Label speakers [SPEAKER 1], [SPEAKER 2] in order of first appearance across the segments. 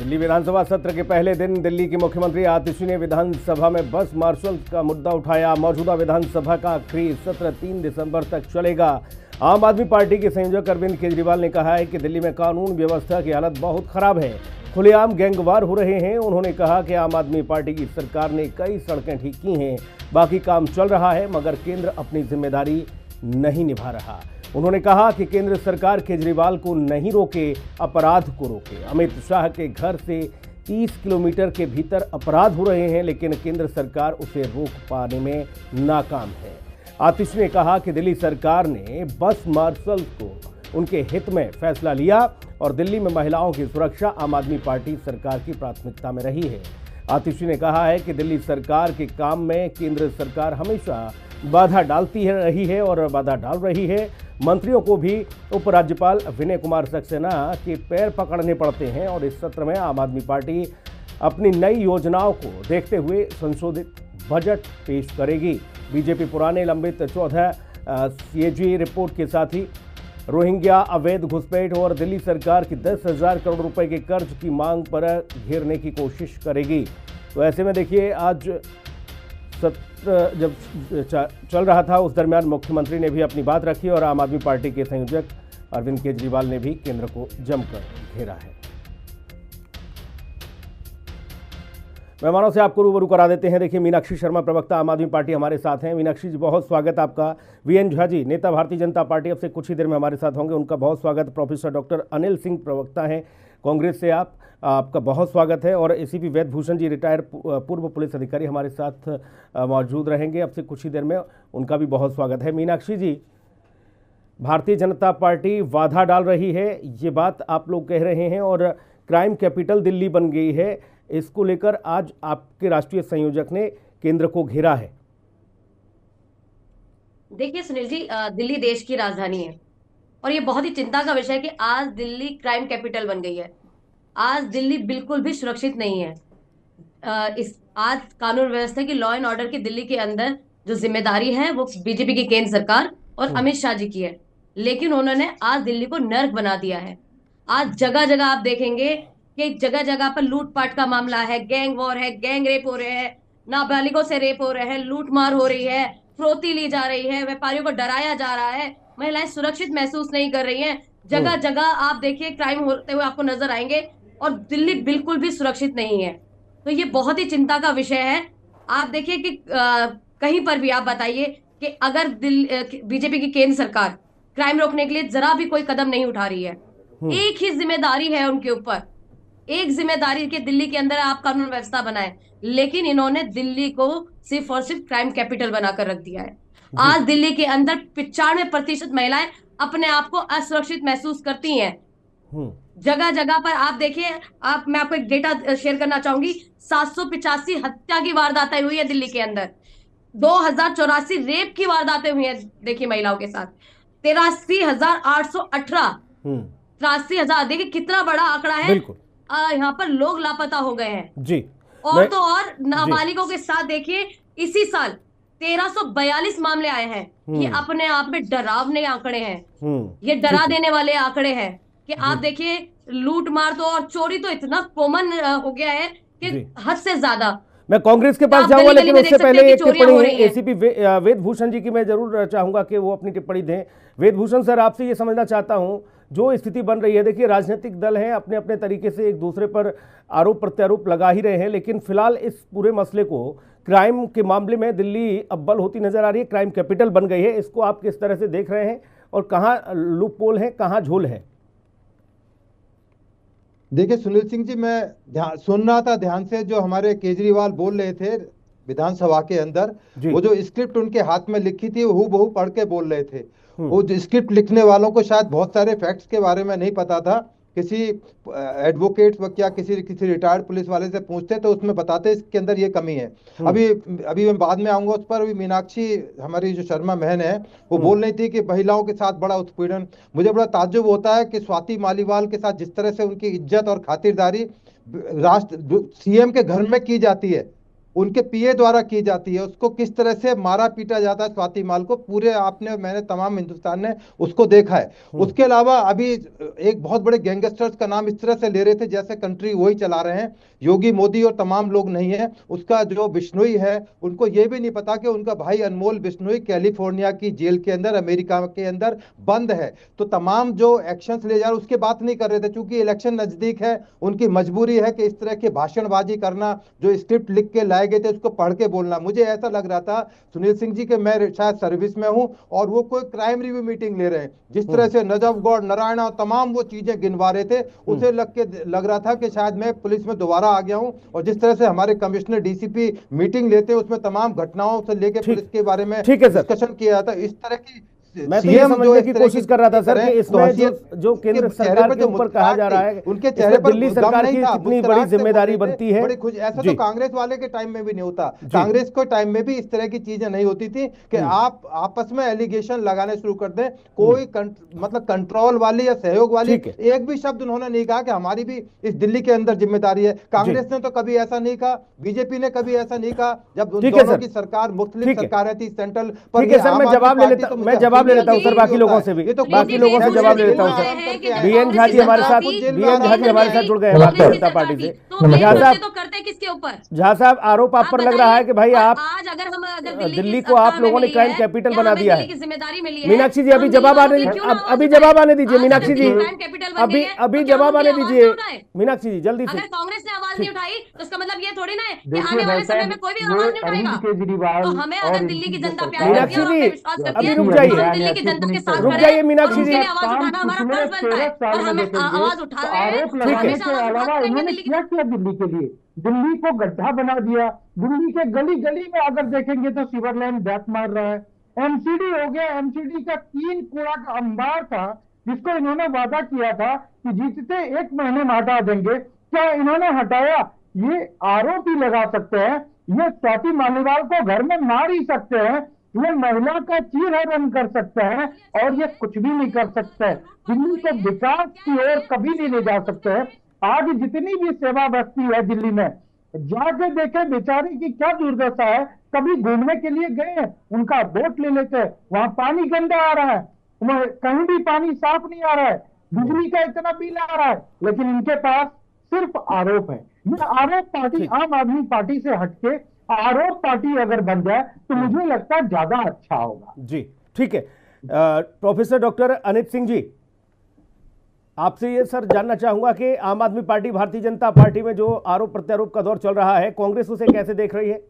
[SPEAKER 1] दिल्ली विधानसभा सत्र के पहले दिन दिल्ली की मुख्यमंत्री आतिशी ने विधानसभा में बस मार्शल का मुद्दा उठाया। मौजूदा विधानसभा का आखिरी सत्र 3 दिसंबर तक चलेगा। आम आदमी पार्टी के संयोजक अरविंद केजरीवाल ने कहा है कि दिल्ली में कानून व्यवस्था की हालत बहुत खराब है, खुलेआम गैंगवार हो रहे हैं। उन्होंने कहा कि आम आदमी पार्टी की सरकार ने कई सड़कें ठीक की हैं, बाकी काम चल रहा है, मगर केंद्र अपनी जिम्मेदारी नहीं निभा रहा। उन्होंने कहा कि केंद्र सरकार केजरीवाल को नहीं रोके, अपराध को रोके। अमित शाह के घर से 30 किलोमीटर के भीतर अपराध हो रहे हैं, लेकिन केंद्र सरकार उसे रोक पाने में नाकाम है। आतिशी ने कहा कि दिल्ली सरकार ने बस मार्शल को उनके हित में फैसला लिया और दिल्ली में महिलाओं की सुरक्षा आम आदमी पार्टी सरकार की प्राथमिकता में रही है। आतिशी ने कहा है कि दिल्ली सरकार के काम में केंद्र सरकार हमेशा बाधा डालती रही है और बाधा डाल रही है। मंत्रियों को भी उपराज्यपाल विनय कुमार सक्सेना के पैर पकड़ने पड़ते हैं और इस सत्र में आम आदमी पार्टी अपनी नई योजनाओं को देखते हुए संशोधित बजट पेश करेगी। बीजेपी पुराने लंबित 14 सीएजी रिपोर्ट के साथ ही रोहिंग्या अवैध घुसपैठ और दिल्ली सरकार की 10,000 करोड़ रुपए के कर्ज की मांग पर घेरने की कोशिश करेगी। तो ऐसे में देखिए, आज सत्र जब चल रहा था उस दरमियान मुख्यमंत्री ने भी अपनी बात रखी और आम आदमी पार्टी के संयोजक अरविंद केजरीवाल ने भी केंद्र को जमकर घेरा है। मेहमानों से आपको रूबरू करा देते हैं। देखिए, मीनाक्षी शर्मा प्रवक्ता आम आदमी पार्टी हमारे साथ हैं। मीनाक्षी जी, बहुत स्वागत आपका। वीएन झा जी, नेता भारतीय जनता पार्टी, अब से कुछ ही देर में हमारे साथ होंगे, उनका बहुत स्वागत। प्रोफेसर डॉक्टर अनिल सिंह प्रवक्ता हैं कांग्रेस से, आपका बहुत स्वागत है। और एसीपी वेदभूषण जी, रिटायर्ड पूर्व पुलिस अधिकारी, हमारे साथ मौजूद रहेंगे अब से कुछ ही देर में, उनका भी बहुत स्वागत है। मीनाक्षी जी, भारतीय जनता पार्टी बाधा डाल रही है, ये बात आप लोग कह रहे हैं, और क्राइम कैपिटल दिल्ली बन गई है, इसको लेकर आज आपके राष्ट्रीय संयोजक ने केंद्र को घेरा है।
[SPEAKER 2] देखिए सुनील जी, दिल्ली देश की राजधानी है और ये बहुत ही चिंता का विषय है कि आज दिल्ली क्राइम कैपिटल बन गई है। आज दिल्ली बिल्कुल भी सुरक्षित नहीं है। आज कानून व्यवस्था की, लॉ एंड ऑर्डर की दिल्ली के अंदर जो जिम्मेदारी है वो बीजेपी की केंद्र सरकार और अमित शाह जी की है, लेकिन उन्होंने आज दिल्ली को नर्क बना दिया है। आज जगह जगह आप देखेंगे कि जगह जगह पर लूटपाट का मामला है, गैंग वॉर है, गैंग रेप हो रहे हैं, नाबालिगों से रेप हो रहे हैं, लूटमार हो रही है, फिरौती ली जा रही है, व्यापारियों को डराया जा रहा है, महिलाएं सुरक्षित महसूस नहीं कर रही हैं। जगह जगह आप देखिए क्राइम होते हुए आपको नजर आएंगे और दिल्ली बिल्कुल भी सुरक्षित नहीं है। तो ये बहुत ही चिंता का विषय है। आप देखिए कि कहीं पर भी आप बताइए कि अगर बीजेपी की केंद्र सरकार क्राइम रोकने के लिए जरा भी कोई कदम नहीं उठा रही है, एक ही जिम्मेदारी है उनके ऊपर, एक जिम्मेदारी के दिल्ली के अंदर आप कानून व्यवस्था बनाए, लेकिन इन्होंने दिल्ली को सिर्फ और सिर्फ क्राइम कैपिटल बनाकर रख दिया है। आज दिल्ली के अंदर 95% महिलाएं अपने आप को असुरक्षित महसूस करती हैं। जगह जगह पर आप देखिए, मैं आपको एक डेटा शेयर करना चाहूंगी, 785 हत्या की वारदातें हुई है दिल्ली के अंदर, 2084 रेप की वारदातें हुई है देखिए महिलाओं के साथ, 83,818, 83,000, देखिए कितना बड़ा आंकड़ा है। यहाँ पर लोग लापता हो गए हैं जी। और तो और नाबालिगों के साथ देखिए इसी साल 1342 मामले आए हैं। ये अपने आप में डरावने आंकड़े हैं, ये डरा देने वाले आंकड़े हैं कि आप देखिए लूट मार तो और चोरी तो इतना कॉमन हो गया है कि हद से ज्यादा।
[SPEAKER 1] मैं कांग्रेस के पास जाऊंगा, लेकिन उससे पहले एक टिप्पणी एसीपी वेदभूषण जी की मैं जरूर चाहूंगा कि वो अपनी टिप्पणी दें। वेदभूषण सर, आपसे ये समझना चाहता हूं, जो स्थिति बन रही है, देखिए राजनीतिक दल हैं, अपने अपने तरीके से एक दूसरे पर आरोप प्रत्यारोप लगा ही रहे हैं, लेकिन फिलहाल इस पूरे मसले को, क्राइम के मामले में दिल्ली अव्वल होती नजर आ रही है, क्राइम कैपिटल बन गई है, इसको आप किस तरह से देख रहे हैं और कहाँ लूप पोल है, कहाँ झोल है?
[SPEAKER 3] देखिए सुनील सिंह जी, मैं सुन रहा था ध्यान से जो हमारे केजरीवाल बोल रहे थे विधानसभा के अंदर, वो जो स्क्रिप्ट उनके हाथ में लिखी थी वो हूबहू पढ़ के बोल रहे थे। वो जो स्क्रिप्ट लिखने वालों को शायद बहुत सारे फैक्ट्स के बारे में नहीं पता था। किसी एडवोकेट या किसी रिटायर्ड पुलिस वाले से पूछते तो उसमें बताते इसके अंदर ये कमी है। अभी मैं बाद में आऊंगा उस पर। अभी मीनाक्षी हमारी जो शर्मा बहन है वो बोल रही थी कि महिलाओं के साथ बड़ा उत्पीड़न। मुझे बड़ा ताज्जुब होता है कि स्वाति मालीवाल के साथ जिस तरह से उनकी इज्जत और खातिरदारी राष्ट्र सीएम के घर में की जाती है, उनके पीए द्वारा की जाती है, उसको किस तरह से मारा पीटा जाता है स्वाति माल को, पूरे आपने मैंने तमाम हिंदुस्तान ने उसको देखा है। उसके अलावा अभी एक बहुत बड़े गैंगस्टर्स का नाम इस तरह से ले रहे थे जैसे कंट्री वही चला रहे हैं, योगी मोदी और तमाम लोग नहीं है। उसका जो बिश्नोई है, उनको ये भी नहीं पता कि उनका भाई अनमोल बिश्नोई कैलिफोर्निया की जेल के अंदर, अमेरिका के अंदर बंद है। तो तमाम जो एक्शंस ले जा रहे उसके बात नहीं कर रहे थे, क्योंकि इलेक्शन नजदीक है, उनकी मजबूरी है कि इस तरह की भाषणबाजी करना, जो स्क्रिप्ट लिख के लाए गए थे उसको पढ़ के बोलना। मुझे ऐसा लग रहा था सुनील सिंह जी के मैं शायद सर्विस में हूं और वो कोई क्राइम रिव्यू मीटिंग ले रहे हैं। जिस तरह से नजफगढ़, नारायणा तमाम वो चीजें गिनवा रहे थे, उसे लग रहा था कि शायद मैं पुलिस में दोबारा आ गया हूं। और जिस तरह से हमारे कमिश्नर डीसीपी मीटिंग लेते हैं उसमें तमाम घटनाओं से लेकर पुलिस के बारे में डिस्कशन किया जाता है, इस तरह की
[SPEAKER 1] मैं तो ये समझने की कोशिश कर रहा था सर कि इसमें जो केंद्र सरकार के ऊपर कहा जा रहा है,
[SPEAKER 3] उनके चेहरे पर
[SPEAKER 1] दिल्ली सरकार की कितनी बड़ी जिम्मेदारी बनती है।
[SPEAKER 3] ऐसा तो कांग्रेस वाले के टाइम में भी नहीं होता, कांग्रेस के टाइम में भी इस तरह की चीजें नहीं होती थी कि आप आपस में एलिगेशन लगाने शुरू कर दें। कोई मतलब कंट्रोल वाली या सहयोग वाली एक भी शब्द उन्होंने नहीं कहा कि हमारी भी इस दिल्ली के अंदर जिम्मेदारी है। कांग्रेस ने तो कभी ऐसा नहीं कहा, बीजेपी ने कभी ऐसा नहीं कहा, जब दोनों की सरकार मुख्तलिफ सरकारें थी सेंट्रल पर।
[SPEAKER 1] मैं जवाब ले लेता हूं सर बाकी लोगों से भी, बाकी लोगों से जवाब ले लेता हूं सर। बीएन झा जी हमारे साथ जुड़ गए हैं भारतीय जनता पार्टी से। झा साहब, आरोप आप पर लग रहा है कि भाई आप दिल्ली को आप लोगों ने क्राइम कैपिटल बना दिया है। मीनाक्षी जी अभी जवाब आने दीजिए मीनाक्षी जी, अभी जवाब आने दीजिए मीनाक्षी जी, जल्दी से।
[SPEAKER 2] कांग्रेस ने आवाज नहीं उठाई तो इसका मतलब ये थोड़ी ना है कि आने वाले समय में कोई भी आवाज नहीं उठाएगा। तो हमें अगर दिल्ली की जनता प्यार करती है और विश्वास करती है,
[SPEAKER 1] रुक जाइए,
[SPEAKER 2] दिल्ली की जनता के साथ
[SPEAKER 1] रुक जाइए मीनाक्षी जी,
[SPEAKER 2] आवाज उठाना हमारा फर्ज बनता है और हमें आवाज उठा रहे हैं।
[SPEAKER 4] आरोप लगाने के अलावा इन्होंने क्या किया दिल्ली के लिए? दिल्ली को गड्ढा बना दिया। दिल्ली के गली गली में अगर देखेंगे तो सीवर लाइन बैक मार रहा है। एमसीडी हो गया, एमसीडी का 3 कूड़ा का अंबार था जिसको इन्होंने वादा किया था कि जीतते 1 महीने में हटा देंगे, क्या इन्होंने हटाया? ये आरोप ही लगा सकते हैं, ये स्वाति मालीवाल को घर में मार ही सकते हैं, ये महिला का चीरहरण कर सकते हैं और ये कुछ भी नहीं कर सकते। दिल्ली को विकास की ओर कभी नहीं ले जा सकते हैं। आज जितनी भी सेवा बस्ती है दिल्ली में, जाके देखे बेचारे की क्या दुर्दशा है। कभी घूमने के लिए गए, उनका वोट ले लेते हैं, वहां पानी गंदा आ रहा है, कहीं भी पानी साफ नहीं आ रहा है, बिजली का इतना बिल आ रहा है, लेकिन इनके पास सिर्फ आरोप है। ये आरोप पार्टी आम आदमी पार्टी से हटके आरोप पार्टी अगर बन जाए तो मुझे लगता है ज्यादा अच्छा होगा।
[SPEAKER 1] जी ठीक है। प्रोफेसर डॉक्टर अनित सिंह जी, आपसे ये सर जानना चाहूंगा कि आम आदमी पार्टी, भारतीय जनता पार्टी में जो आरोप प्रत्यारोप का दौर चल रहा है, कांग्रेस उसे कैसे देख रही है?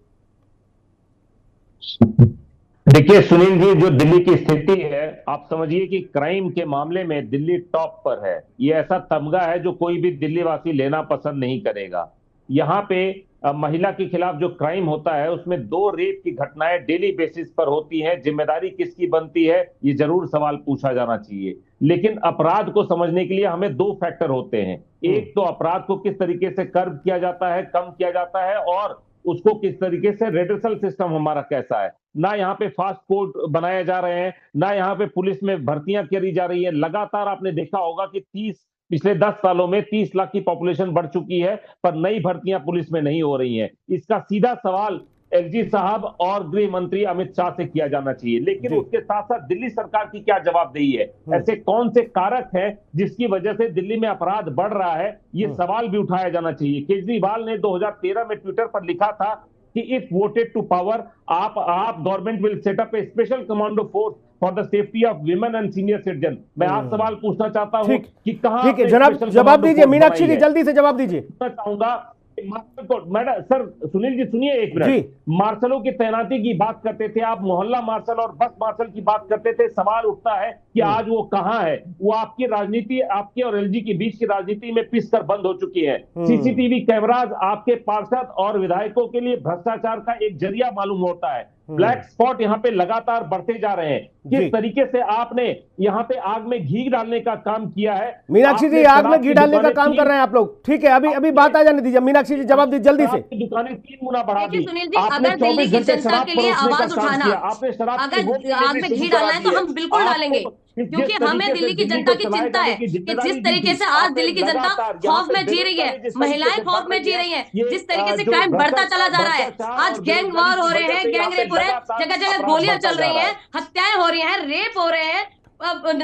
[SPEAKER 5] देखिए सुनील जी, जो दिल्ली की स्थिति है, आप समझिए कि क्राइम के मामले में दिल्ली टॉप पर है। ये ऐसा तमगा है जो कोई भी दिल्ली वासी लेना पसंद नहीं करेगा। यहाँ पे महिला के खिलाफ जो क्राइम होता है उसमें 2 रेप की घटनाएं डेली बेसिस पर होती हैं। जिम्मेदारी किसकी बनती है, ये जरूर सवाल पूछा जाना चाहिए। लेकिन अपराध को समझने के लिए हमें 2 फैक्टर होते हैं। एक तो अपराध को किस तरीके से कर्ब किया जाता है, कम किया जाता है, और उसको किस तरीके से रेड्रेसल सिस्टम हमारा कैसा है। ना यहाँ पे फास्ट कोर्ट बनाए जा रहे हैं, ना यहाँ पे पुलिस में भर्तियां करी जा रही है। लगातार आपने देखा होगा कि पिछले 10 सालों में 30 लाख की पॉपुलेशन बढ़ चुकी है, पर नई भर्तियां पुलिस में नहीं हो रही हैं। इसका सीधा सवाल एलजी साहब और गृह मंत्री अमित शाह से किया जाना चाहिए। लेकिन उसके साथ साथ दिल्ली सरकार की क्या जवाबदेही है? ऐसे कौन से कारक हैं जिसकी वजह से दिल्ली में अपराध बढ़ रहा है? ये सवाल भी उठाया जाना चाहिए। केजरीवाल ने 2013 में ट्विटर पर लिखा था कि इफ वोटेड टू पावर, आप government will set up A special commando force for the safety of women and senior citizen. मैं आज सवाल पूछना चाहता हूं कि कहां,
[SPEAKER 1] ठीक है जनाब, जवाब दीजिए मीनाक्षी जी, जल्दी से जवाब दीजिए।
[SPEAKER 5] चाहूंगा मैडम, सर सुनील जी सुनिए एक मिनट। मार्शलों की तैनाती की बात करते थे आप, मोहल्ला मार्शल और बस मार्शल की बात करते थे। सवाल उठता है कि आज वो कहां है? वो आपकी राजनीति, आपके और एलजी के बीच की राजनीति में पिस कर बंद हो चुकी है। सीसीटीवी कैमराज आपके पार्षद और विधायकों के लिए भ्रष्टाचार का एक जरिया मालूम होता है। ब्लैक स्पॉट यहाँ पे लगातार बढ़ते जा रहे हैं। किस तरीके से आपने यहाँ पे आग में घी डालने का काम किया है?
[SPEAKER 1] मीनाक्षी जी, आग में घी डालने का काम कर रहे हैं आप लोग। ठीक है, अभी बात आ जाने दीजिए। मीनाक्षी जी जवाब दीजिए जल्दी से।
[SPEAKER 5] दुकानें 3 गुना बढ़ा दी।
[SPEAKER 2] सुनील जी, अगर दिल्ली की जनता के लिए आवाज उठाना, अगर आग में घी डालना है तो हम बिल्कुल डालेंगे। क्योंकि हमें दिल्ली की जनता की चिंता है कि जिस तरीके से आज दिल्ली की जनता खौफ में जी रही है, महिलाएं खौफ में जी रही हैं, जिस तरीके से क्राइम बढ़ता चला जा रहा है, आज गैंग वॉर हो रहे हैं, गैंग रेप हो रहे हैं, जगह जगह गोलियां चल रही हैं, हत्याएं हो रही हैं, रेप हो रहे हैं,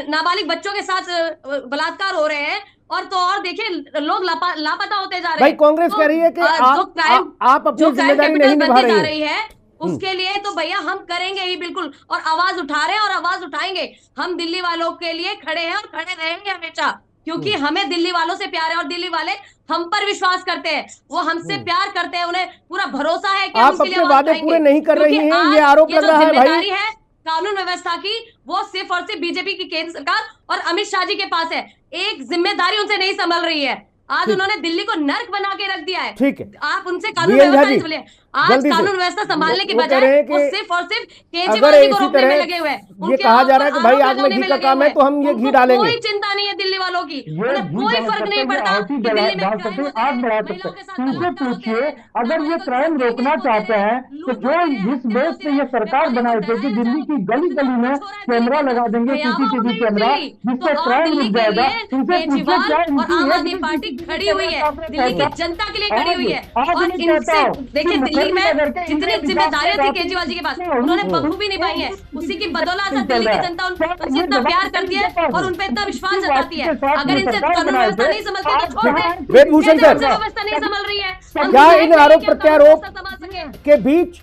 [SPEAKER 2] नाबालिग बच्चों के साथ बलात्कार हो रहे हैं, और तो और देखिए लोग लापता होते जा रहे हैं।
[SPEAKER 1] भाई कांग्रेस कह रही है कि आप अपनी जिम्मेदारी नहीं निभा रही
[SPEAKER 2] है, उसके लिए तो भैया हम करेंगे ही बिल्कुल, और आवाज उठा रहे हैं और आवाज उठाएंगे। हम दिल्ली वालों के लिए खड़े हैं और खड़े रहेंगे हमेशा, क्योंकि हमें दिल्ली वालों से प्यार है और दिल्ली वाले हम पर विश्वास करते हैं, वो हमसे प्यार करते हैं, उन्हें पूरा भरोसा है कि
[SPEAKER 1] आप अपने वादे पूरे नहीं कर रही हैं, ये आरोप लग रहा है भाई।
[SPEAKER 2] कानून व्यवस्था की वो सिर्फ और सिर्फ बीजेपी की केंद्र सरकार और अमित शाह जी के पास है, एक जिम्मेदारी उनसे नहीं संभल रही है। आज उन्होंने दिल्ली को नर्क बना के रख दिया है।
[SPEAKER 1] ठीक है,
[SPEAKER 2] आप उनसे कानून व्यवस्था नहीं संभाले, आज कानून व्यवस्था संभालने के बजाय वो सिर्फ और सिर्फ केजरीवाल जी को रोकने में लगे हुए हैं।
[SPEAKER 1] ये कहा जा रहा है कि भाई आग में घी का काम है तो हम ये घी डालेंगे।
[SPEAKER 2] कोई चिंता नहीं है दिल्ली वालों की, उन्हें कोई फर्क नहीं पड़ता कि दिल्ली में
[SPEAKER 4] आग बढ़ा सकते हैं। उनसे पूछिए, अगर ये क्राइम रोकना चाहते हैं तो जो जिस बेस पे ये सरकार बनाए थे कि दिल्ली की गली गली में कैमरा लगा देंगे, सीसीटीवी कैमरा, जिससे क्राइम रुक जाएगा, उनसे पूछिए क्या
[SPEAKER 2] आम आदमी पार्टी खड़ी हुई है, दिल्ली की जनता के लिए खड़ी हुई है। और इनसे देखिए दिल्ली में जितनी जिम्मेदारियां थी केजरीवाल जी के पास, उन्होंने बखूबी निभाई है। उसी की बदौलत दिल्ली की जनता उनसे इतना प्यार करती है और उन पे इतना विश्वास जताती है। अगर इनसे कानून व्यवस्था नहीं समझते तो छोड़ दें।
[SPEAKER 1] वेदभूषण सर,
[SPEAKER 2] व्यवस्था नहीं संभल रही है,
[SPEAKER 1] क्या इन आरोप प्रत्यारोप के बीच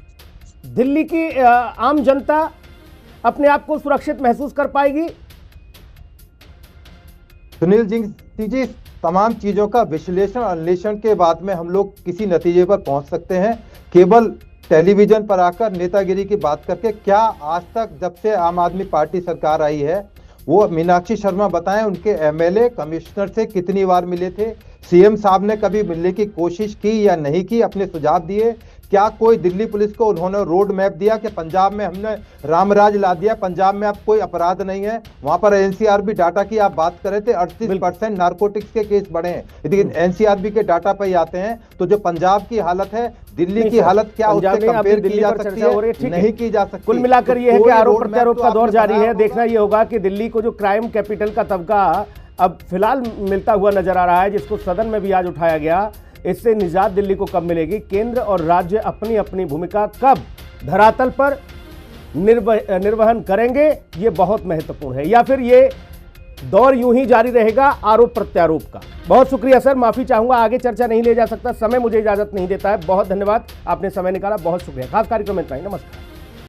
[SPEAKER 1] दिल्ली की आम जनता अपने आप को सुरक्षित महसूस कर पाएगी?
[SPEAKER 3] सुनील जी, तमाम चीजों का विश्लेषण अन्वेषण के बाद में हम लोग किसी नतीजे पर पहुंच सकते हैं। केवल टेलीविजन पर आकर नेतागिरी की बात करके क्या आज तक जब से आम आदमी पार्टी सरकार आई है, वो मीनाक्षी शर्मा बताएं उनके एमएलए कमिश्नर से कितनी बार मिले थे, सीएम साहब ने कभी मिलने की कोशिश की या नहीं की, अपने सुझाव दिए, क्या कोई दिल्ली पुलिस को उन्होंने रोड मैप दिया कि पंजाब में हमने रामराज ला दिया, पंजाब में अब कोई अपराध नहीं है, वहां पर एनसीआरबी डाटा की आप बात कर रहे थे, 38% नारकोटिक्स के केस बढ़े हैं। यदि एनसीआरबी के डाटा पर आते हैं तो जो पंजाब की हालत है, दिल्ली की हालत क्या उससे कंपेयर की जा सकती है? नहीं की जा सकती।
[SPEAKER 1] कुल मिलाकर ये है कि आरोप प्रत्यारोप का दौर जारी है। देखना ये होगा कि दिल्ली को जो क्राइम कैपिटल का तमगा अब फिलहाल मिलता हुआ नजर आ रहा है, जिसको सदन में भी आज उठाया गया, इससे निजात दिल्ली को कब मिलेगी? केंद्र और राज्य अपनी अपनी भूमिका कब धरातल पर निर्वहन करेंगे, ये बहुत महत्वपूर्ण है, या फिर ये दौर यूं ही जारी रहेगा आरोप प्रत्यारोप का? बहुत शुक्रिया सर, माफी चाहूंगा, आगे चर्चा नहीं ले जा सकता, समय मुझे इजाजत नहीं देता है। बहुत धन्यवाद, आपने समय निकाला, बहुत शुक्रिया। खास कार्यक्रम में इतना ही, नमस्कार।